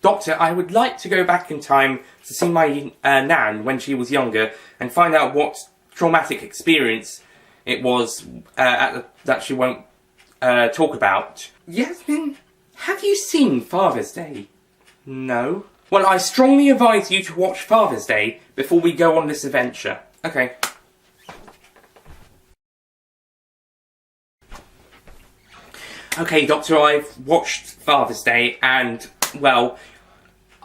Doctor, I would like to go back in time to see my Nan when she was younger and find out what traumatic experience it was that she won't talk about. Yasmin, have you seen Father's Day? No. Well, I strongly advise you to watch Father's Day before we go on this adventure. Okay. Okay, Doctor, I've watched Father's Day and, well,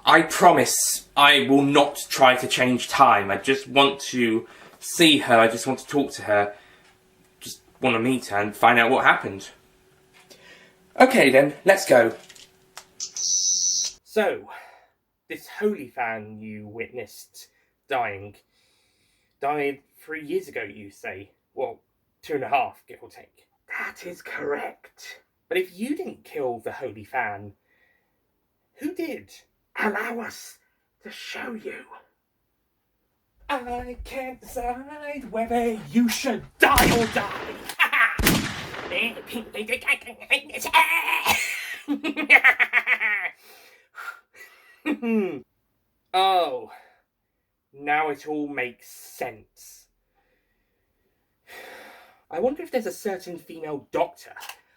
I promise I will not try to change time. I just want to see her, I just want to talk to her. Just want to meet her and find out what happened. Okay then, let's go. So, this holy fan you witnessed died 3 years ago, you say? Well, 2.5, give or take. That is correct. But if you didn't kill the holy fan, who did? Allow us to show you. I can't decide whether you should die or die. Oh, now it all makes sense. I wonder if there's a certain female doctor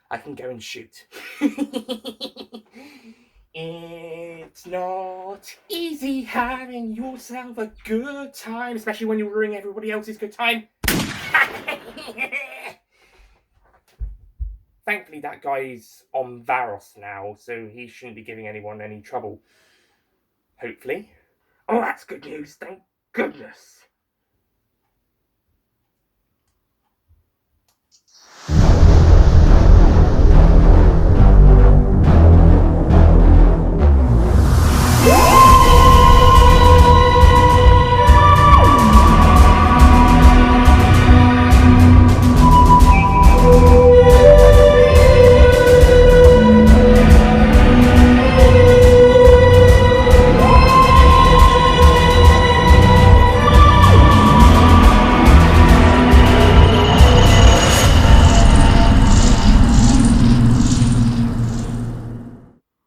I can go and shoot. It's not easy having yourself a good time, especially when you're ruining everybody else's good time. Thankfully, that guy's on Varos now, so he shouldn't be giving anyone any trouble. Hopefully. Oh, that's good news, thank goodness.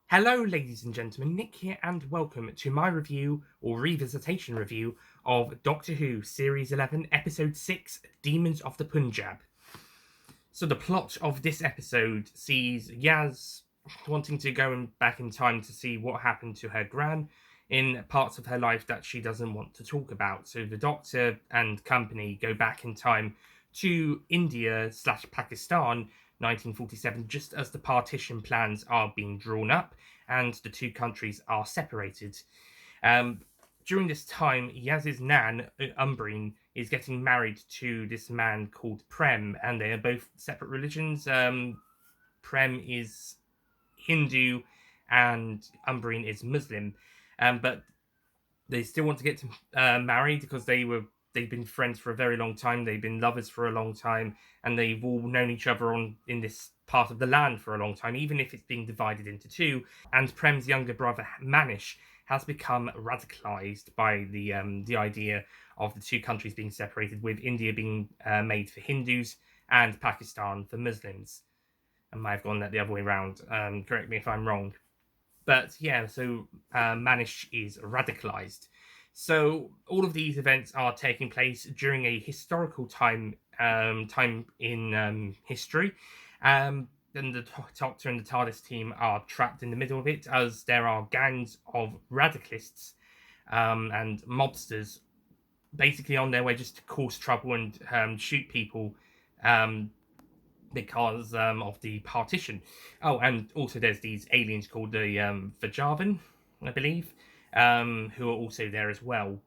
Hello ladies and gentlemen, Nick here and welcome to my review or revisitation review of Doctor Who Series 11 Episode 6 Demons of the Punjab. So the plot of this episode sees Yaz wanting to go back in time to see what happened to her gran in parts of her life that she doesn't want to talk about. So the Doctor and company go back in time to India/Pakistan 1947, just as the partition plans are being drawn up and the two countries are separated. During this time, Yaz's nan, Umbreen, is getting married to this man called Prem, and they are both separate religions. Prem is Hindu and Umbreen is Muslim, but they still want to get married because they've been friends for a very long time, they've been lovers for a long time, and they've all known each other in this part of the land for a long time, even if it's being divided into two. And Prem's younger brother, Manish, has become radicalized by the idea of the two countries being separated, with India being made for Hindus and Pakistan for Muslims. I might have gone that the other way around, correct me if I'm wrong. But yeah, so Manish is radicalized. So all of these events are taking place during a historical time in history. Then the Doctor and the TARDIS team are trapped in the middle of it, as there are gangs of radicalists and mobsters basically on their way just to cause trouble and shoot people because of the partition. Oh, and also there's these aliens called the Vajavan, I believe, who are also there as well.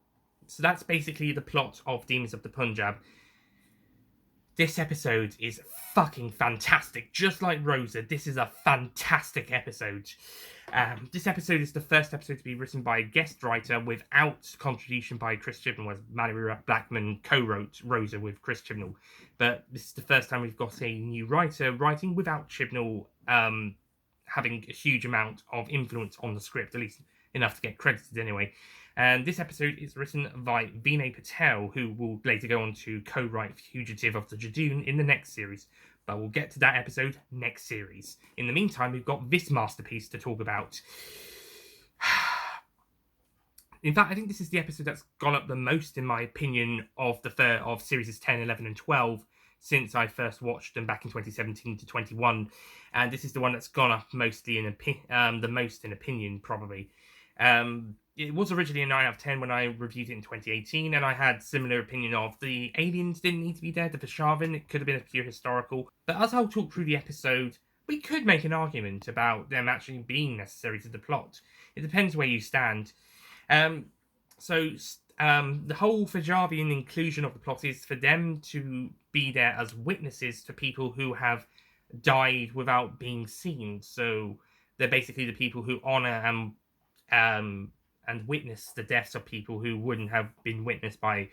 So that's basically the plot of Demons of the Punjab. This episode is fucking fantastic. Just like Rosa, this is a fantastic episode. This episode is the first episode to be written by a guest writer without contribution by Chris Chibnall, as Malorie Blackman co-wrote Rosa with Chris Chibnall. But this is the first time we've got a new writer writing without Chibnall having a huge amount of influence on the script, at least enough to get credited anyway. And this episode is written by Vinay Patel, who will later go on to co-write Fugitive of the Jadoon in the next series. But we'll get to that episode next series. In the meantime, we've got this masterpiece to talk about. In fact, I think this is the episode that's gone up the most, in my opinion, of series 10, 11, and 12 since I first watched them back in 2017 to 21, and this is the one that's gone up mostly the most in opinion, probably. It was originally a 9 out of 10 when I reviewed it in 2018, and I had similar opinion of the aliens didn't need to be there, the Vashavin, it could have been a pure historical. But as I'll talk through the episode, we could make an argument about them actually being necessary to the plot. It depends where you stand. Um, the whole Fajavian inclusion of the plot is for them to be there as witnesses to people who have died without being seen. So they're basically the people who honor and witness the deaths of people who wouldn't have been witnessed by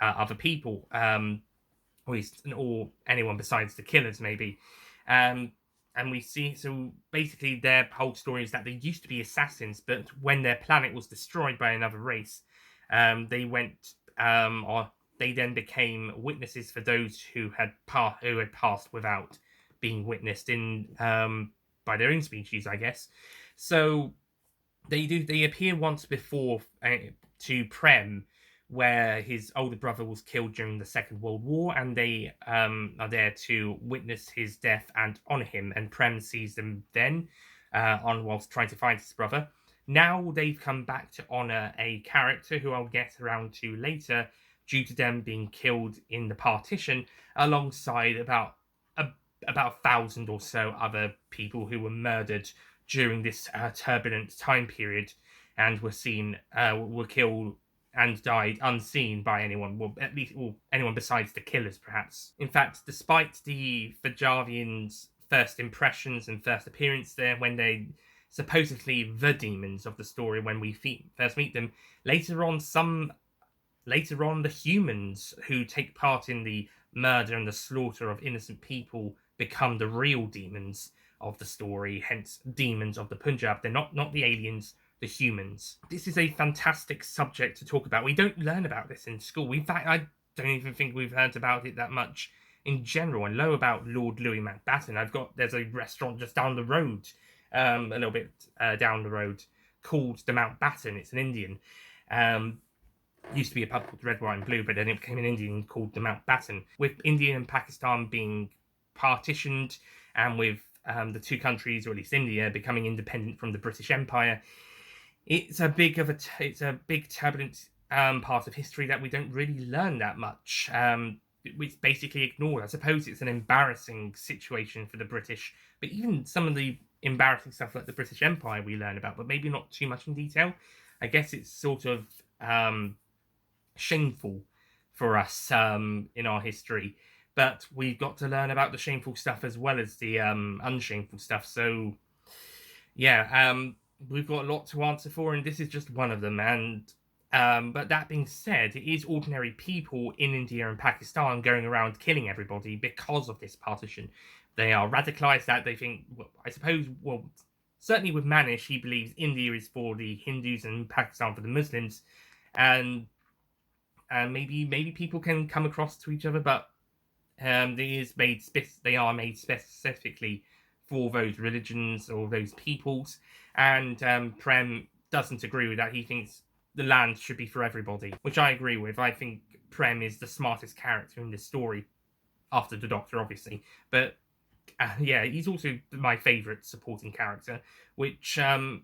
other people, or anyone besides the killers, maybe. Um, and we see, so basically their whole story is that they used to be assassins, but when their planet was destroyed by another race, they went or they then became witnesses for those who had passed without being witnessed in by their own species, I guess. So they appear once before to Prem, where his older brother was killed during the Second World War, and they are there to witness his death and honor him. And Prem sees them then on whilst trying to find his brother. Now they've come back to honor a character who I'll get around to later, due to them being killed in the partition, alongside about 1,000 or so other people who were murdered during this turbulent time period, and were killed and died unseen by anyone, well, at least anyone besides the killers, perhaps. In fact, despite the Fajavians' first impressions and first appearance there, when they supposedly the demons of the story when we first meet them, later on the humans who take part in the murder and the slaughter of innocent people become the real demons of the story, hence demons of the Punjab. They're not the aliens, the humans. This is a fantastic subject to talk about. We don't learn about this in school. In fact, I don't even think we've heard about it that much in general. I know about Lord Louis Mountbatten. There's a restaurant just down the road, a little bit down the road, called the Mountbatten. It's an Indian. Used to be a pub called Red, White and Blue, but then it became an Indian called the Mountbatten. With India and Pakistan being partitioned, and with the two countries, or at least India, becoming independent from the British Empire, it's a big turbulent part of history that we don't really learn that much. It's basically ignored. I suppose it's an embarrassing situation for the British, but even some of the embarrassing stuff like the British Empire we learn about, but maybe not too much in detail. I guess it's sort of shameful for us in our history, but we've got to learn about the shameful stuff as well as the unshameful stuff. So yeah, we've got a lot to answer for, and this is just one of them. And but that being said, it is ordinary people in India and Pakistan going around killing everybody because of this partition. They are radicalized, that they think, certainly with Manish, he believes India is for the Hindus and Pakistan for the Muslims, and maybe people can come across to each other, but they are made specifically for those religions or those peoples. And Prem doesn't agree with that. He thinks the land should be for everybody, which I agree with. I think Prem is the smartest character in this story, after the Doctor, obviously. But yeah, he's also my favourite supporting character, which,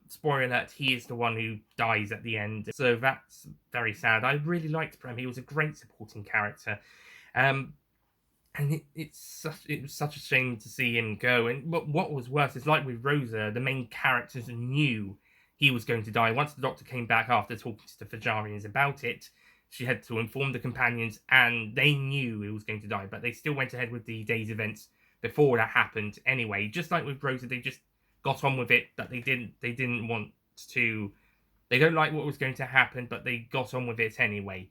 spoiler alert, he is the one who dies at the end. So that's very sad. I really liked Prem. He was a great supporting character. And it was such a shame to see him go. And what was worse is, like with Rosa, the main characters knew he was going to die. Once the Doctor came back after talking to the Fajarians about it, she had to inform the companions, and they knew he was going to die, but they still went ahead with the day's events before that happened anyway. Just like with Rosa, they just got on with it, but they didn't want to. They don't like what was going to happen, but they got on with it anyway.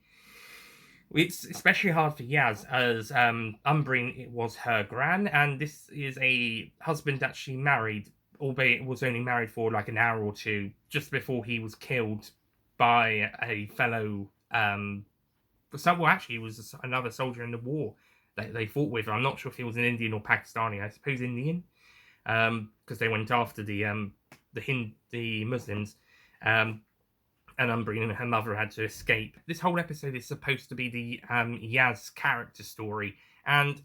It's especially hard for Yaz, as Umbreen, it was her gran, and this is a husband that she married, albeit was only married for like an hour or two, just before he was killed by a fellow. Actually, he was another soldier in the war that they fought with. I'm not sure if he was an Indian or Pakistani. I suppose Indian, because they went after the Muslims. and Umbreon and her mother had to escape. This whole episode is supposed to be the Yaz character story, and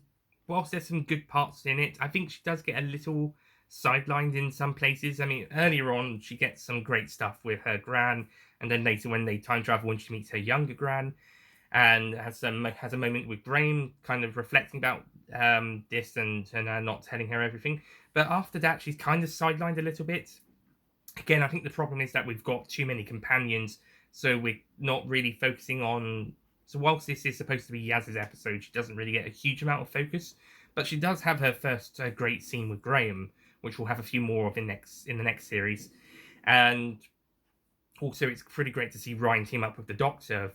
whilst there's some good parts in it, I think she does get a little sidelined in some places. I mean, earlier on, she gets some great stuff with her gran, and then later when they time travel, when she meets her younger gran, and has a moment with Graham, kind of reflecting about this and not telling her everything. But after that, she's kind of sidelined a little bit. Again, I think the problem is that we've got too many companions, so we're not really focusing on. So whilst this is supposed to be Yaz's episode, she doesn't really get a huge amount of focus. But she does have her first great scene with Graham, which we'll have a few more of in the next series. And also, it's pretty great to see Ryan team up with the Doctor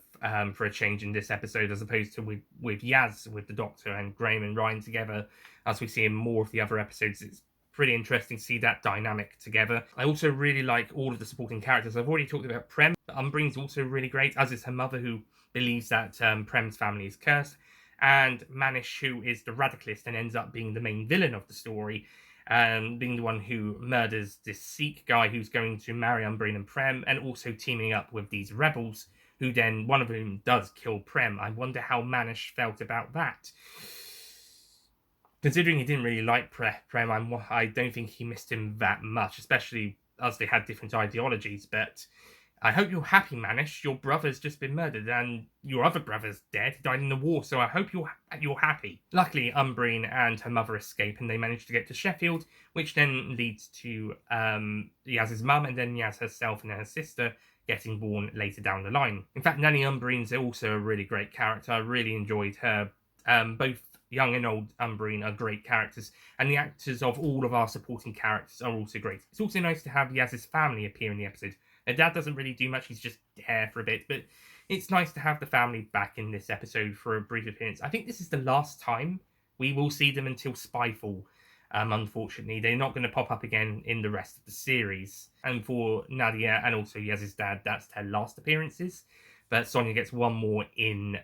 for a change in this episode, as opposed to with Yaz with the Doctor and Graham and Ryan together, as we see in more of the other episodes. It's pretty interesting to see that dynamic together. I also really like all of the supporting characters. I've already talked about Prem, but Umbreon's also really great, as is her mother, who believes that Prem's family is cursed, and Manish, who is the radicalist and ends up being the main villain of the story, being the one who murders this Sikh guy who's going to marry Umbreon and Prem, and also teaming up with these rebels, who then, one of whom does kill Prem. I wonder how Manish felt about that. Considering he didn't really like Prem, I don't think he missed him that much, especially as they had different ideologies. But I hope you're happy, Manish. Your brother's just been murdered, and your other brother's dead. He died in the war, so I hope you're happy. Luckily, Umbreon and her mother escape, and they manage to get to Sheffield, which then leads to Yaz's mum, and then Yaz herself and her sister getting born later down the line. In fact, Nanny Umbreon's also a really great character. I really enjoyed her. Both young and old Umbreon are great characters, and the actors of all of our supporting characters are also great. It's also nice to have Yaz's family appear in the episode. Her dad doesn't really do much, he's just there for a bit, but it's nice to have the family back in this episode for a brief appearance. I think this is the last time we will see them until Spyfall, unfortunately. They're not going to pop up again in the rest of the series. And for Nadia and also Yaz's dad, that's their last appearances. But Sonia gets one more in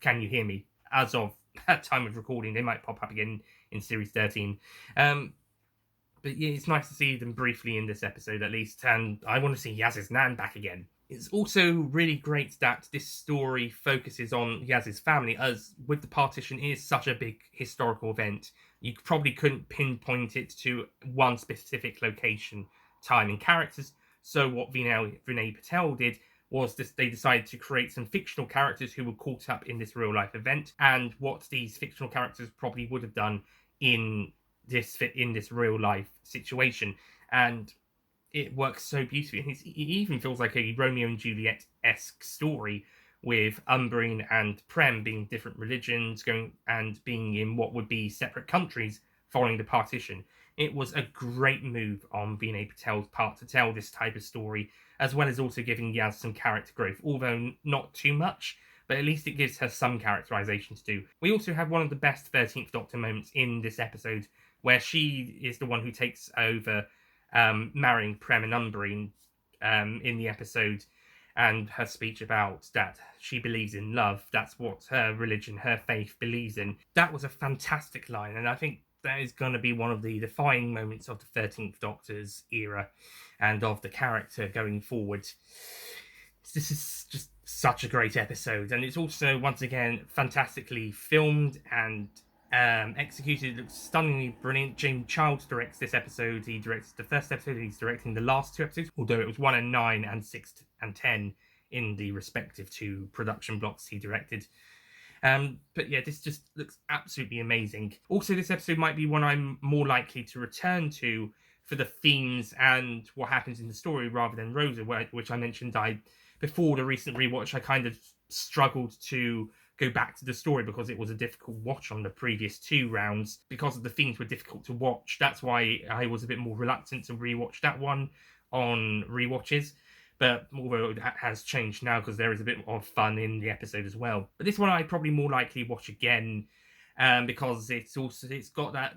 Can You Hear Me? As of that time of recording, they might pop up again in Series 13. But yeah, it's nice to see them briefly in this episode at least, and I want to see Yaz's nan back again. It's also really great that this story focuses on Yaz's family, as with the partition it is such a big historical event, you probably couldn't pinpoint it to one specific location, time, and characters. So what Vinay Patel did was they decided to create some fictional characters who were caught up in this real life event, and what these fictional characters probably would have done in this real life situation, and it works so beautifully. And it even feels like a Romeo and Juliet-esque story, with Umbreon and Prem being different religions, going and being in what would be separate countries following the partition. It was a great move on Vinay Patel's part to tell this type of story, as well as also giving Yaz some character growth, although not too much, but at least it gives her some characterization to do. We also have one of the best 13th Doctor moments in this episode, where she is the one who takes over marrying Prem and Umbreon in the episode, and her speech about that she believes in love. That's what her religion, her faith believes in. That was a fantastic line, and I think that is going to be one of the defining moments of the 13th Doctor's era and of the character going forward. This is just such a great episode, and it's also, once again, fantastically filmed and executed. It looks stunningly brilliant. James Childs directs this episode. He directs the first episode, and he's directing the last two episodes, although it was 1 and 9 and 6 and 10 in the respective two production blocks he directed. But yeah, this just looks absolutely amazing. Also, this episode might be one I'm more likely to return to for the themes and what happens in the story, rather than Rosa, which I mentioned before the recent rewatch, I kind of struggled to go back to the story because it was a difficult watch on the previous two rounds, because of the themes were difficult to watch. That's why I was a bit more reluctant to rewatch that one on rewatches. But although it has changed now, because there is a bit of fun in the episode as well. But this one I'd probably more likely watch again, because it's got that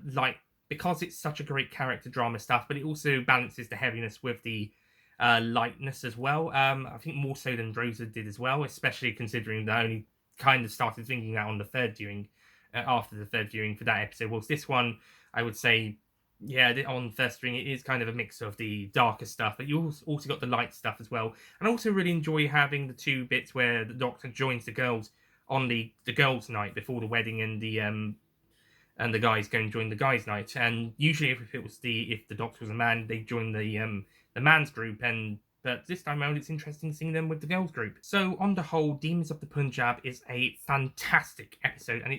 because it's such a great character drama stuff, but it also balances the heaviness with the lightness as well. I think more so than Rosa did as well, especially considering that I only kind of started thinking that on the third viewing, after the third viewing for that episode. Whilst this one, I would say, yeah, on First String, it is kind of a mix of the darker stuff, but you also got the light stuff as well. And I also really enjoy having the two bits where the Doctor joins the girls on the girls' night before the wedding, and the guys go and join the guys' night. And usually, if the Doctor was a man, they join the man's group. But this time around, it's interesting seeing them with the girls' group. So on the whole, Demons of the Punjab is a fantastic episode, and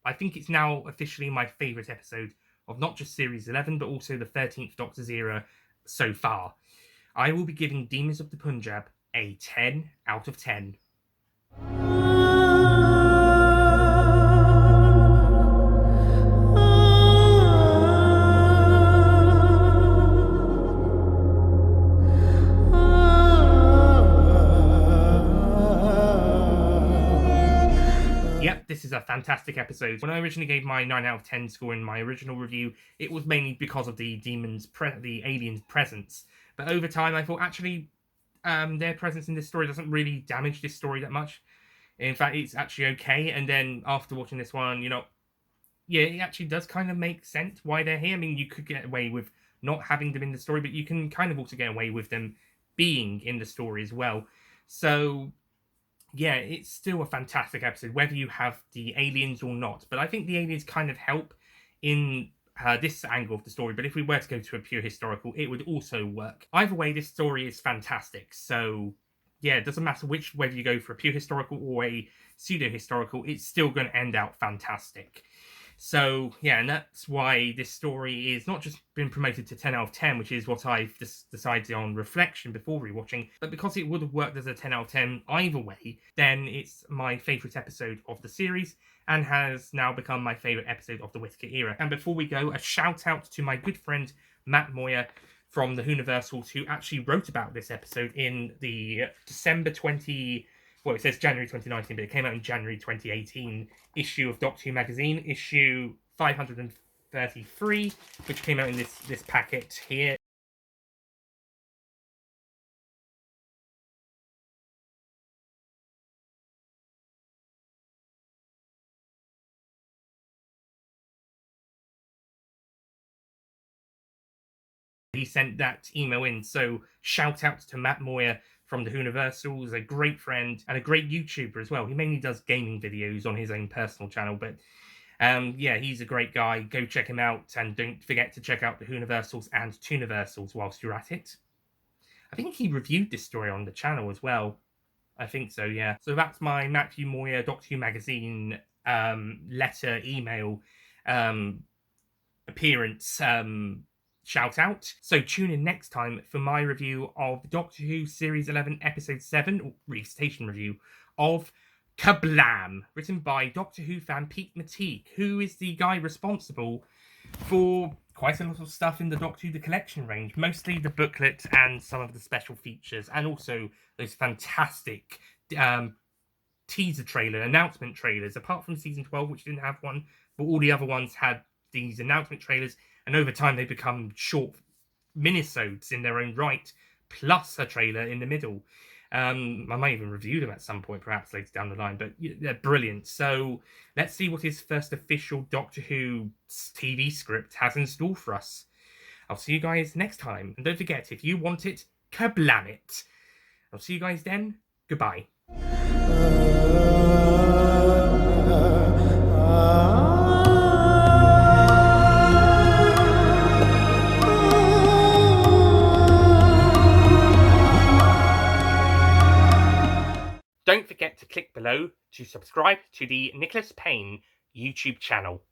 I think it's now officially my favourite episode of not just Series 11, but also the 13th Doctor's era so far. I will be giving Demons of the Punjab a 10 out of 10. Yep, this is a fantastic episode. When I originally gave my 9 out of 10 score in my original review, it was mainly because of the the aliens' presence. But over time, I thought actually their presence in this story doesn't really damage this story that much. In fact, it's actually okay. And then after watching this one, yeah, it actually does kind of make sense why they're here. I mean, you could get away with not having them in the story, but you can kind of also get away with them being in the story as well. So yeah, it's still a fantastic episode, whether you have the aliens or not. But I think the aliens kind of help in this angle of the story. But if we were to go to a pure historical, it would also work. Either way, this story is fantastic. So yeah, it doesn't matter whether you go for a pure historical or a pseudo historical, it's still going to end out fantastic. So yeah, and that's why this story is not just been promoted to 10 out of 10, which is what I've decided on reflection before rewatching, but because it would have worked as a 10 out of 10 either way, then it's my favourite episode of the series and has now become my favourite episode of the Whittaker era. And before we go, a shout out to my good friend Matt Moyer from the Universals, who actually wrote about this episode in the it says January 2019, but it came out in January 2018 issue of Doctor Who magazine, issue 533, which came out in this packet here. He sent that email in, so shout out to Matt Moyer from the Universals, a great friend and a great YouTuber as well. He mainly does gaming videos on his own personal channel, but yeah, he's a great guy. Go check him out, and don't forget to check out the Universals and Tooniversals whilst you're at it. I think he reviewed this story on the channel as well. I think so, yeah. So that's my Matthew Moyer Doctor Who magazine letter, email appearance shout out. So tune in next time for my review of Doctor Who Series 11 Episode 7, or Revisitation review, of Kablam, written by Doctor Who fan Pete McTeague, who is the guy responsible for quite a lot of stuff in the Doctor Who The Collection range, mostly the booklet and some of the special features, and also those fantastic teaser trailer, announcement trailers, apart from Season 12, which didn't have one, but all the other ones had these announcement trailers, and over time they become short minisodes in their own right, plus a trailer in the middle. I might even review them at some point, perhaps later down the line, but they're brilliant. So let's see what his first official Doctor Who TV script has in store for us. I'll see you guys next time. And don't forget, if you want it, kablam it. I'll see you guys then. Goodbye. Don't forget to click below to subscribe to the Nicholas Payne YouTube channel.